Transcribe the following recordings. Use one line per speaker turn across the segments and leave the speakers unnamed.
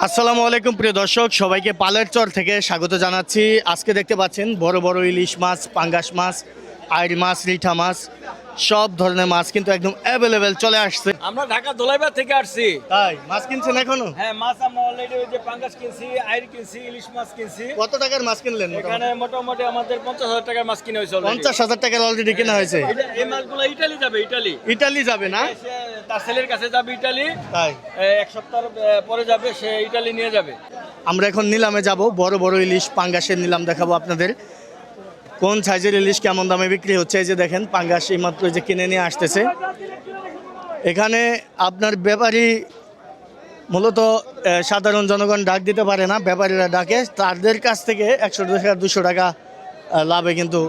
আসসালামু আলাইকুম প্রিয় দর্শক, সবাইকে পালের চর থেকে স্বাগত জানাচ্ছি। আজকে দেখতে পাচ্ছেন বড় বড় ইলিশ মাছ, পাঙ্গাস মাছ, আইড় মাছ, রিঠা মাছ, সব ধরনের মাছ কিন্তু একদম অ্যাভেলেবেল চলে আসছে।
আমরা ঢাকা দোলাইবার থেকে আসছি।
তাই মাছ কিনছেন এখনো?
হ্যাঁ, মাছ আমরা অলরেডি ওই যে পাঙ্গাস কিনছি, আইড় কিনছি, ইলিশ মাছ কিনছি।
কত টাকার মাছ কিনলেন?
এখানে মোটামুটি আমাদের 50,000 টাকার মাছ কিনে হয়েছে already।
50,000 টাকার অলরেডি কেনা হয়েছে।
এই মাছগুলো ইটালি যাবে, ইটালি।
ইটালি যাবে না?
সে তার ছেলের কাছে যাবে ইটালি।
তাই
এক সপ্তাহ পরে যাবে, সে ইটালি নিয়ে যাবে।
আমরা এখন নিলামে যাব, বড় বড় ইলিশ পাঙ্গাসের নিলাম দেখাবো আপনাদের। কোন সাইজের ইলিশ কেমন দামে বিক্রি হচ্ছে, এই যে দেখেন পাঙ্গাস এইমাত্র যে কিনে নিয়ে আসতেছে। এখানে আপনার ব্যাপারী মূলত সাধারণ জনগণ ডাক দিতে পারে না, ব্যাপারীরা ডাকে, তাদের কাছ থেকে 100 টাকা 200 টাকা লাভে কিন্তু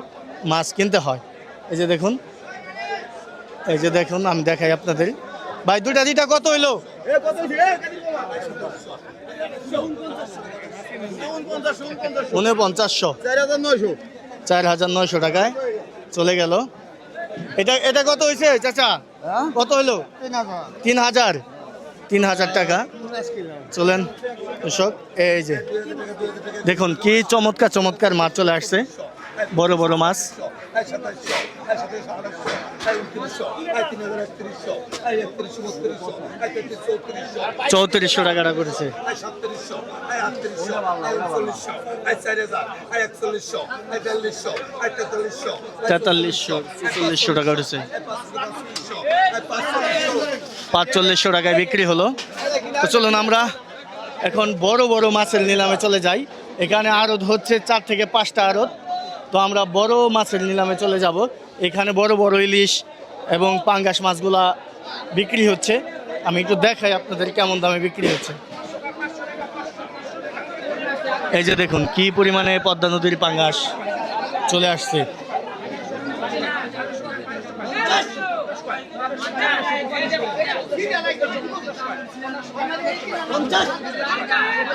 মাছ কিনতে হয়। এই যে দেখুন, এই যে দেখুন, আমি দেখাই আপনাদের। ভাই দুইটা কত হইলো? 4,900 টাকায় চলে গেল। এটা কত হয়েছে চাচা? কত হইলো? 3,000 টাকা। চলেন দর্শক, এই যে দেখুন কি চমৎকার চমৎকার মাছ চলে আসছে, বড় বড় মাছ। 3400 টাকাটা করেছে। 4300 টাকা উঠেছে। 4500 টাকায় বিক্রি হলো। তো চলুন আমরা এখন বড় বড় মাছের নিলামে চলে যাই। এখানে আড়ত হচ্ছে 4 থেকে 5টা আড়ত। তো আমরা বড় মাছের নিলামে চলে যাব। এখানে বড় বড় ইলিশ এবং পাঙ্গাস মাছগুলা বিক্রি হচ্ছে। আমি একটু দেখাই আপনাদের কেমন দামে বিক্রি হচ্ছে। এই যে দেখুন কি পরিমাণে পদ্মা নদীর পাঙ্গাস চলে আসছে।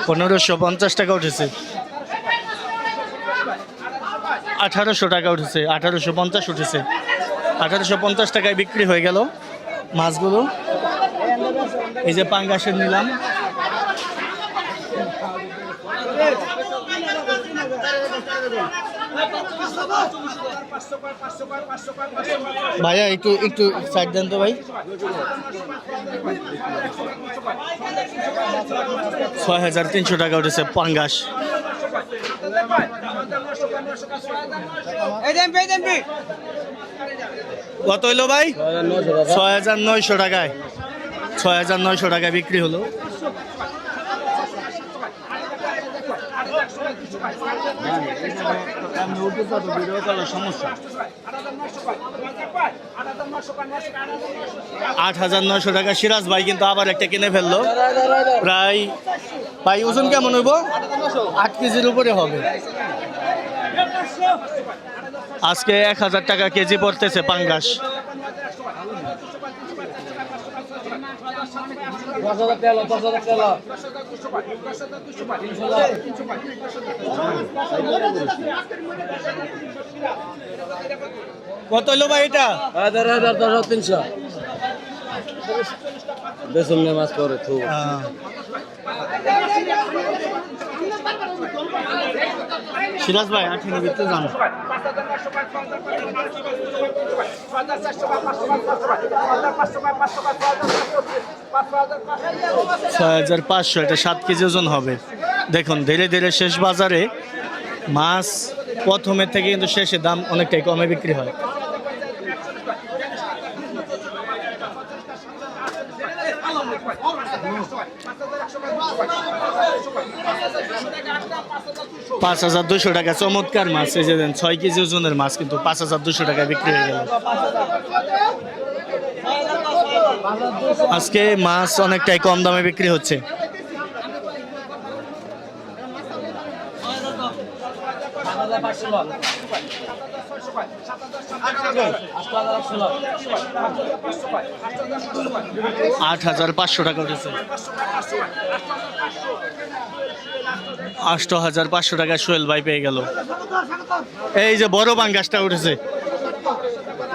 1550 টাকা উঠেছে। 1800 টাকা উঠেছে। 1850 উঠেছে। 1850 টাকায় বিক্রি হয়ে গেল মাছগুলো। এই যে পাঙ্গাসের নিলাম। ভাইয়া একটু একটু সাইড দেন তো ভাই। 6,300 টাকা উঠেছে পাঙ্গাস। কত হইলো ভাই? 6,900 টাকায়। 6,900 টাকায় বিক্রি হলো। সমস্যা 8,900 টাকা। সিরাজ ভাই কিন্তু আবার একটা কিনে ফেললো। প্রায় ভাই ওজন কেমন হইব? 8 কেজির উপরে হবে। আজকে 1,000 টাকা কেজি পড়তেছে পাঙ্গাস। 'কত হইলো ভাই এটা?
10,300 বেসন মাছ করে তো।
সিরাজ ভাই 8 ভিতরে যান। 6,500। এটা 7 কেজি ওজন হবে। দেখুন ধীরে ধীরে শেষ বাজারে মাছ প্রথমের থেকে কিন্তু শেষে দাম অনেকটাই কমে বিক্রি হয়। $5,200 টাকা চমৎকার মাছ। এই যে দেন 6 কেজি ওজনের মাছ কিন্তু 5,200 টাকায় বিক্রি হয়ে গেল। আজকে মাছ অনেকটাই কম দামে বিক্রি হচ্ছে। $8,500 টাকা উঠেছে। 8,500 টাকা সোহেল ভাই পেয়ে গেল। এই যে বড় পাঙ্গাসটা উঠেছে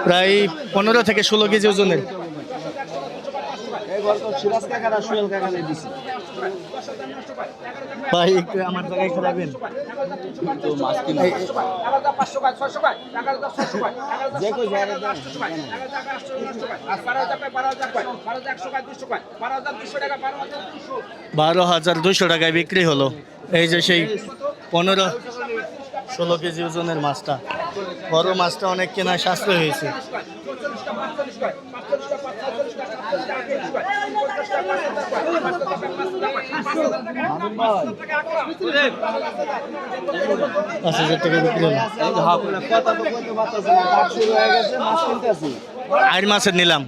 প্রায় 15 থেকে 16 কেজি ওজনের।
সিরাজ কাকার আর সোহেল কাকার দিছি।
ভাই একটু আমার জায়গায় খেলাবেন।
যে কই জায়গা
12,200 টাকায় বিক্রি হলো। এই যে সেই 15-16 কেজি ওজনের মাছটা, বড় মাছটা অনেক কেনা সাশ্রয় হয়েছে। পাঁচ হাজার টাকা বিক্রি হলো। আইর মাছের নিলাম।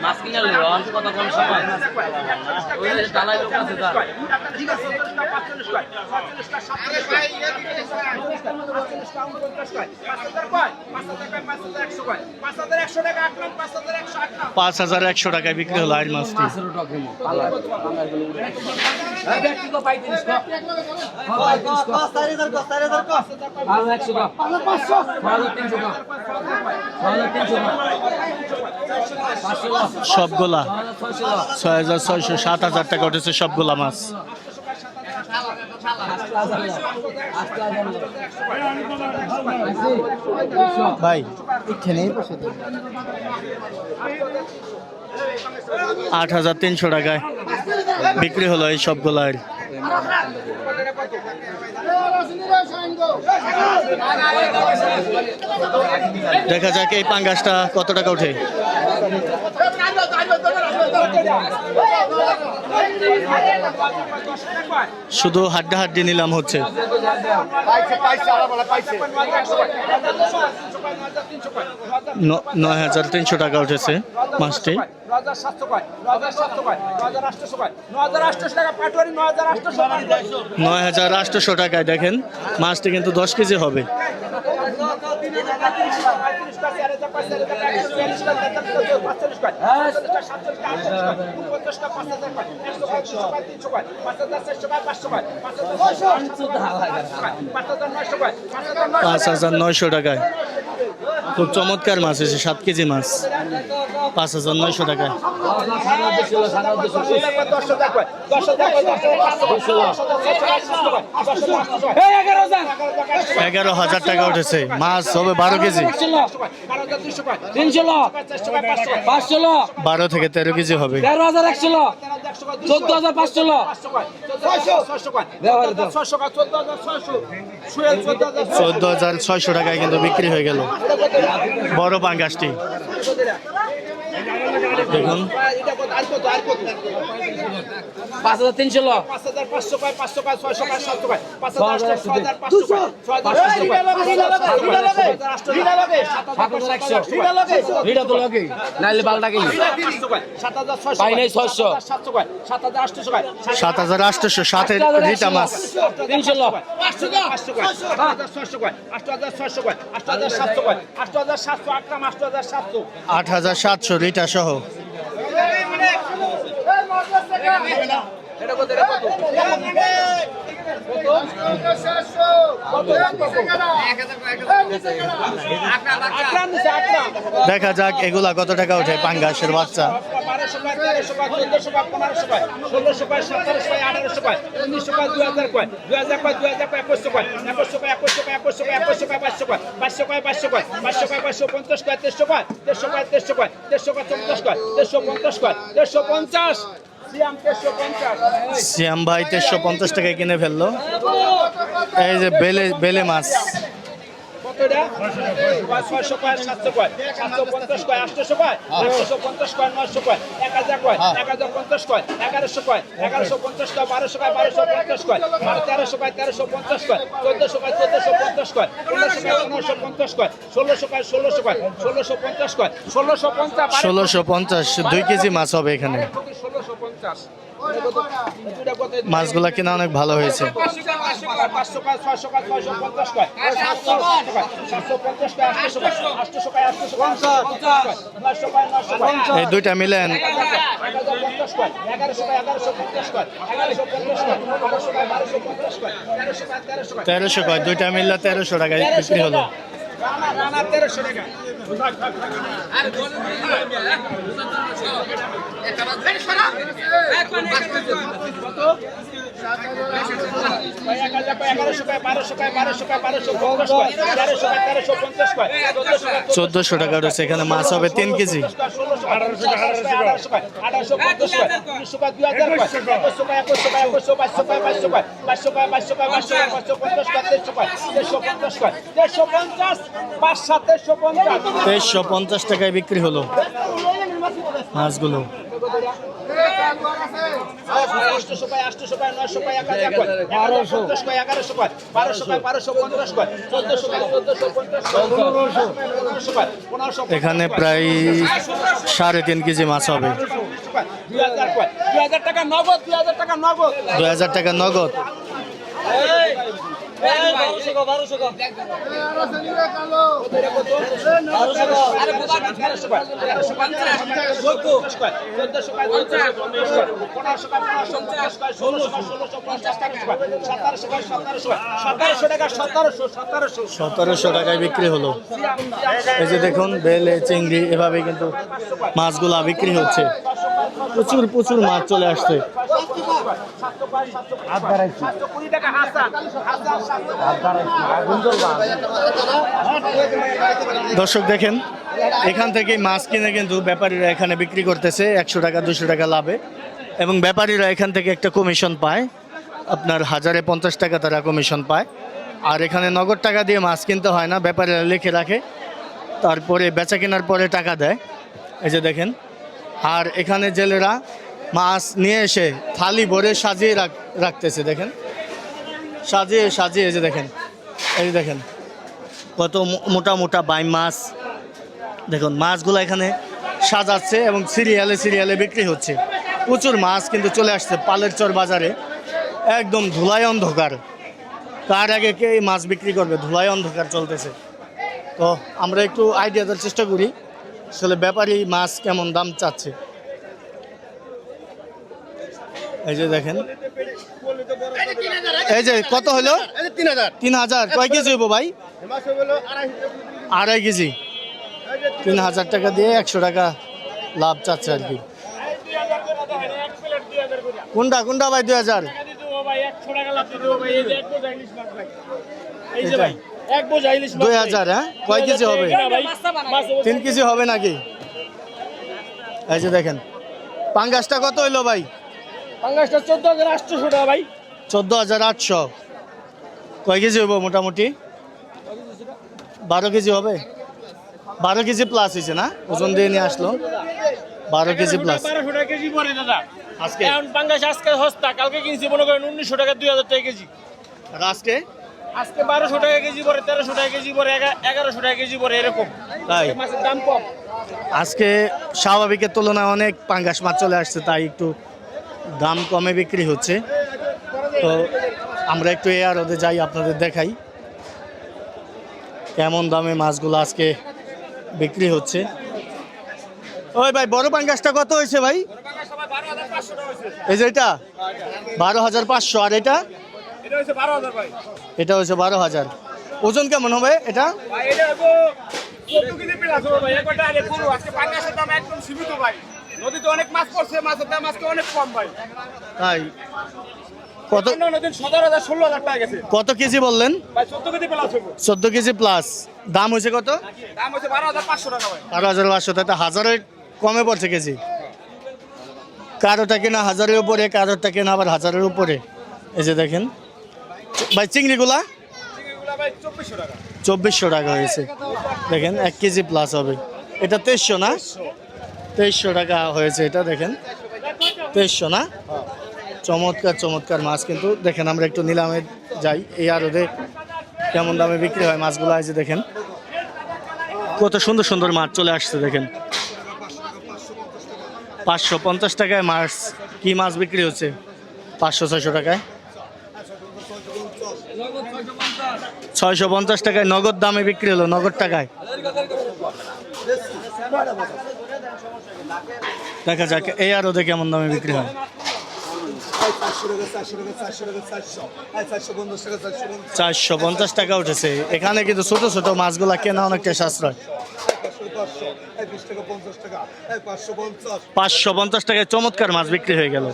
মাছ কিনে নিল কত কম সময় ওই ডালাই লোক আছে তার
পাঁচ হাজার 100 টাকায় বিক্রি হলো আইর মাছটি। সবগুলা 6,600 7,000 টাকা উঠেছে সবগুলা মাছ। ভাই এখানেই 8,300 টাকায় বিক্রি হলো এই সবগুলা। দেখা যাক এই পাঙ্গাসটা কত টাকা ওঠে। শুধু হাড্ডি নিলাম হচ্ছে। 9,300 টাকা উঠেছে মাছটি। 9,800 টাকায় দেখেন মাছটি কিন্তু 10 কেজি হবে। পাঁচ 5,900 টাকায় খুব চমৎকার মাছ এসে 7 কেজি মাছ 5,900 টাকায়। 11,000 টাকা উঠেছে মাছ হবে 12 কেজি। 12 থেকে 13 কেজি হবে। 14,600 টাকায় কিন্তু বিক্রি হয়ে গেল বড় পাঙ্গাসটি। দেখুন
5,300
7,800 সাথে রিটা মাছ। 8,700 রিটা সহ। দেখা যাক এগুলা কত টাকা ওঠে পাঙ্গাসের বাচ্চা।
150
শ্যাম ভাই 350 টাকায় কিনে ফেললো। এই যে বেলে মাছ
কতটা 600 কয় 700 কয় 750 কয় 800 কয় 850 কয় 900 কয় 1000 কয় 1050 কয় 1100 কয় 1150 কয় 1200 কয় 1250 কয় 1300 কয় 1350 কয় 1400 কয় 1450 কয় 1500 কয় 1550 কয় 1600 কয় 1650 কয়
1650 2 কেজি মাছ হবে এখানে।
1650
মাছগুলা কিনা অনেক ভালো হয়েছে। এই দুইটা মিলেন 1300 কয়, দুইটা মিললে 1300 টাকায় বিক্রি হলো।
1300 টাকা
চোদ্দশো টাকা রয়েছে এখানে মাছ হবে 3 কেজি। তেইশশো 50 টাকায় বিক্রি হলো মাছগুলো। এখানে প্রায় 3.5 কেজি মাছ হবে।
2000 টাকা নগদ, 2000 টাকা নগদ,
2000 টাকা নগদ। সতেরোশো টাকায় বিক্রি হলো। এই যে দেখুন বেলে চিংড়ি এভাবে কিন্তু মাছগুলা বিক্রি হচ্ছে। প্রচুর প্রচুর মাছ চলে আসছে। দর্শক দেখেন এখান থেকে মাছ কিনে কিন্তু ব্যাপারীরা এখানে বিক্রি করতেছে 100 টাকা 200 টাকা লাভে, এবং ব্যাপারীরা এখান থেকে একটা কমিশন পায়, আপনার 1050 টাকা তারা কমিশন পায়। আর এখানে নগদ টাকা দিয়ে মাছ কিনতে হয় না, ব্যাপারীরা লিখে রাখে, তারপরে বেচা কেনার পরে টাকা দেয়। এই যে দেখেন, আর এখানে জেলেরা মাছ নিয়ে এসে থালি ভরে সাজিয়ে রাখতেছে। দেখেন সাজিয়ে সাজিয়ে, এই যে দেখেন, এই দেখেন কত মোটা মোটা বাইম মাছ। দেখুন মাছগুলো এখানে সাজাচ্ছে এবং সিরিয়ালে সিরিয়ালে বিক্রি হচ্ছে। প্রচুর মাছ কিন্তু চলে আসছে পালের চর বাজারে, একদম ধুলায় অন্ধকার। তার আগে কে এই মাছ বিক্রি করবে, ধুলায় অন্ধকার চলতেছে। তো আমরা একটু আইডিয়া দেওয়ার চেষ্টা করি আসলে ব্যাপারী মাছ কেমন দাম চাচ্ছে। এই যে দেখেন, এই যে কত হলো? 3000। কয় কেজি হবো ভাই? 2.5 কেজি। 3000 টাকা দিয়ে 100 টাকা লাভ চাচ্ছে আর কি। কোনটা কোনটা ভাই? 2000। এটাই 2000। হ্যাঁ, কয় কেজি হবে? 3 কেজি হবে নাকি? এই যে দেখেন পাঙ্গাসটা কত হইলো ভাই?
পাঙ্গাসটা 14800 টাকা ভাই।
14800। কয় কেজি হইব মোটামুটি? 12 কেজি হবে। 12 কেজি প্লাস হয়েছে না? ওজন দিয়ে নিয়ে আসলো 12 কেজি প্লাস।
1200 টাকা কেজি পড়ে দাদা
আজকে।
এখন পাঙ্গাস আজকে সস্তা, কালকে কিনছি মনে করেন 1900 টাকা, 2000 টাকা কেজি।
আর আজকে
1200 টাকা কেজি পড়ে, 1300 টাকা কেজি পড়ে, 1100 টাকা কেজি পড়ে, এরকম।
তাই
মাছের দাম কম।
আজকে স্বাভাবিকের তুলনায় অনেক পাঙ্গাস মাছ চলে আসছে, তাই একটু দাম কমে বিক্রি হচ্ছে। তো আমরা একটু এ আর ওদের যাই, আপনাদের দেখাই কেমন দামে মাছগুলো আজকে বিক্রি হচ্ছে। ওই ভাই বড় পাঙ্গাসটা কত হয়েছে ভাই? এই যে এটা 12500। আর এটা?
এটা হচ্ছে 12000 ভাই।
এটা হচ্ছে 12000। ওজন কেমন হবে এটা?
ভাই এটা হবো 14 কেজি প্লাস হবে ভাই। একটা আরে পুরো আজকে পাঙ্গাসের দাম একদম সীমিত ভাই। নদীতে অনেক মাছ পড়ছে, মাছের দাম আজকে অনেক কম ভাই।
তাই কত?
নদীতে 17000 16000 টাকা গেছে
কত কেজি বললেন?
ভাই। 14 কেজি প্লাস হবে।
14 কেজি প্লাস। দাম হয়েছে কত?
দাম হচ্ছে 12500 টাকা ভাই।
12500। তাতে 1000-এর কমে পড়ছে কেজি। কারোটা কেনা 1000-এর উপরে, কারোটা কেনা আবার 1000-এর উপরে। এই যে দেখেন ভাই চিংড়িগুলা
এগুলা ভাই 2400 টাকা।
2400 টাকা হয়েছে। দেখেন 1 কেজি প্লাস হবে। এটা 2300 না? 2300 টাকা হয়েছে এটা। দেখেন 2300 না? চমৎকার চমৎকার মাছ কিন্তু। দেখেন আমরা একটু নিলামে যাই, এই আর ওদের কেমন দামে বিক্রি হয় মাছগুলো। এই যে দেখেন কত সুন্দর সুন্দর মাছ চলে আসছে। দেখেন 550 টাকায় মাছ। কি মাছ বিক্রি হচ্ছে? 500-600 টাকায়। 650 টাকায় নগদ দামে বিক্রি হলো, নগদ টাকায়। দেখা যাক এই আর ওদের কেমন দামে বিক্রি হয়। 450 টাকা উঠেছে। এখানে কিন্তু ছোট ছোট মাছগুলা কেনা অনেকটা সাশ্রয়। 550 টাকায় চমৎকার মাছ বিক্রি হয়ে গেল।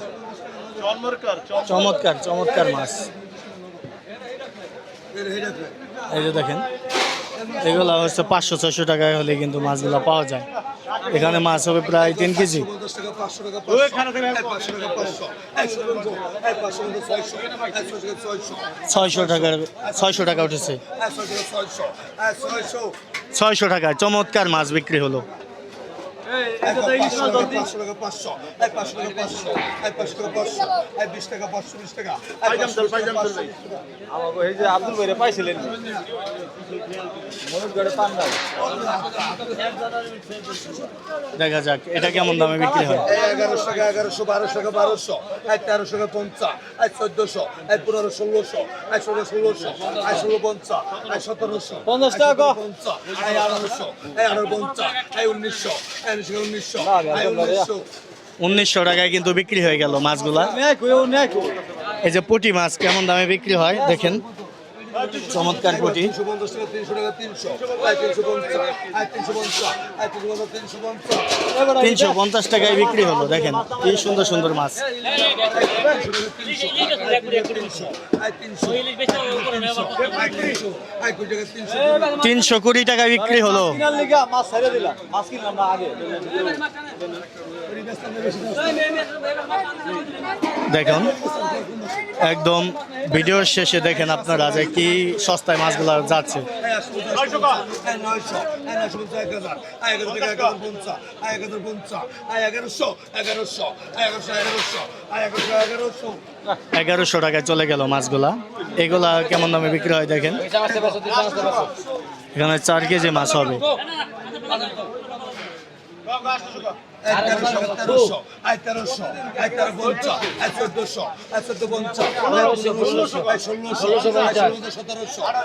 চমৎকার চমৎকার মাছ। এই যে দেখেন, এগুলা হচ্ছে 500-600 টাকায় হলে কিন্তু মাছগুলো পাওয়া যায়। এখানে মাছ হবে প্রায় 3 কেজি। 600 টাকা উঠেছে। 600 টাকায় চমৎকার মাছ বিক্রি হলো।
আব্দুল ভাই পাইছিলেন
দেখা যাক এটা কেমন দামে বিক্রি হয়।
1100 টাকা, 1100, 1200 টাকা, 1200, 1300 টাকা 50, 1400, 1500, 1600, 1600, 1650, 1700,
50 টাকা।
50, 1800, 1850, 1900, 1900,
1900 টাকায় কিন্তু বিক্রি হয়ে গেল মাছগুলা। এই যে পুঁটি মাছ কেমন দামে বিক্রি হয় দেখেন, চমৎকার পুঁটি।
350 টাকা, 300 টাকা, 300, 350, 350, 350,
350 টাকায় বিক্রি হলো। দেখেন কি সুন্দর সুন্দর মাছ। 320 টাকায় বিক্রি হলো।
মাছ ছেড়ে দিলাম, মাছ কিনলাম না আগে।
দেখুন একদম ভিডিওর শেষে দেখেন আপনারা যে কি সস্তায় মাছগুলো যাচ্ছে। 1100 টাকায় চলে গেল মাছগুলা। এগুলা কেমন দামে বিক্রি হয় দেখেন। এখানে 4 কেজি মাছ হবে।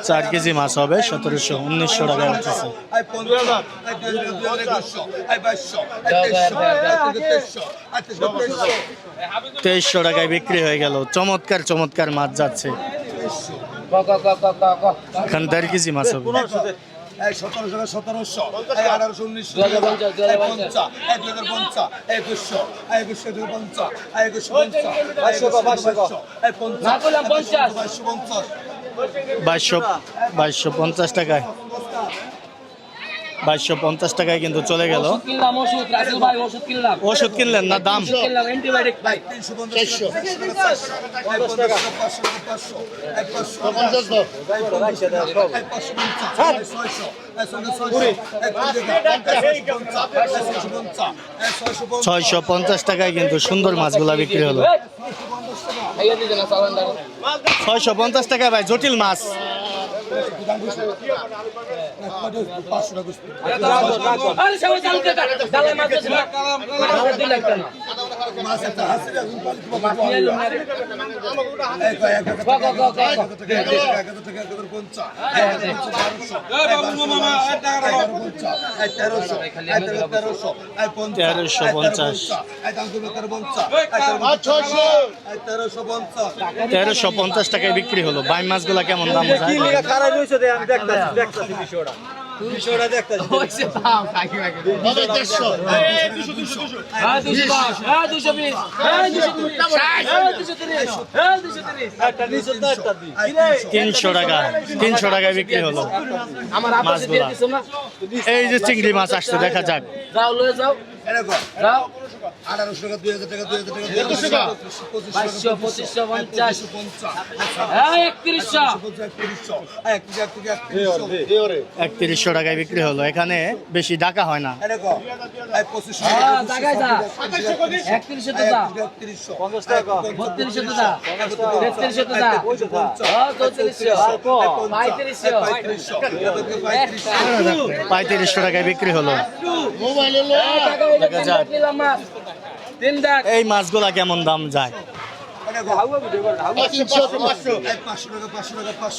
4 কেজি মাছ হবে 1700, 1900 টাকায় উঠেছে। 2300 টাকায় বিক্রি হয়ে গেল। চমৎকার চমৎকার মাছ যাচ্ছে। এখানে 1.5 কেজি মাছ হবে।
1700 টাকা, 1700, 1800, 1900, 2050, 2050, 2100, 2150,
2250 টাকায় 2250 টাকায় কিন্তু চলে গেল। ওষুধ কিনলেন না দাম? $650 টাকায় কিন্তু সুন্দর মাছগুলা বিক্রি হলো। 650 টাকায় ভাই জটিল মাছ। $1350 টাকায় বিক্রি হলো। বাইম মাছগুলা কেমন দাম? $300 টাকায় বিক্রি হলো মাছগুলা। এই যে চিংড়ি মাছ আসছে, দেখা যাক।
1800 টাকা, 2000 টাকা, 2000 টাকা, 2200 টাকা, 2500, 2500,
3100 টাকায় বিক্রি হলো। এখানে বেশি টাকা হয় না। 3500 টাকায় বিক্রি হলো। দেখা যাক এই মাছগুলা কেমন দাম যায়।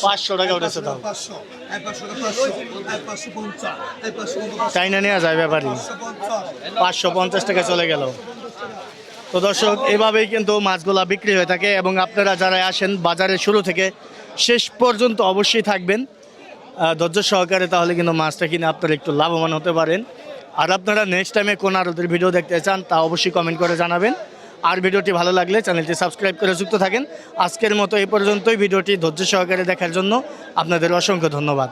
500 টাকা উঠেছে দাম। চাইনা নেওয়া যায় ব্যাপারী। 550 টাকা চলে গেল। তো দর্শক, এভাবেই কিন্তু মাছগুলা বিক্রি হয়ে থাকে এবং আপনারা যারা আসেন বাজারের শুরু থেকে শেষ পর্যন্ত অবশ্যই থাকবেন। ধৈর্য সহকারে, তাহলে কিন্তু মাছটা কিনে আপনারা একটু লাভবান হতে পারেন। আর আপনারা নেক্সট টাইমে কোন আড়তের ভিডিও দেখতে চান তা অবশ্যই কমেন্ট করে জানাবেন। আর ভিডিওটি ভালো লাগলে চ্যানেলটি সাবস্ক্রাইব করে যুক্ত থাকেন। আজকের মতো এই পর্যন্তই। ভিডিওটি ধৈর্য সহকারে দেখার জন্য আপনাদের অসংখ্য ধন্যবাদ।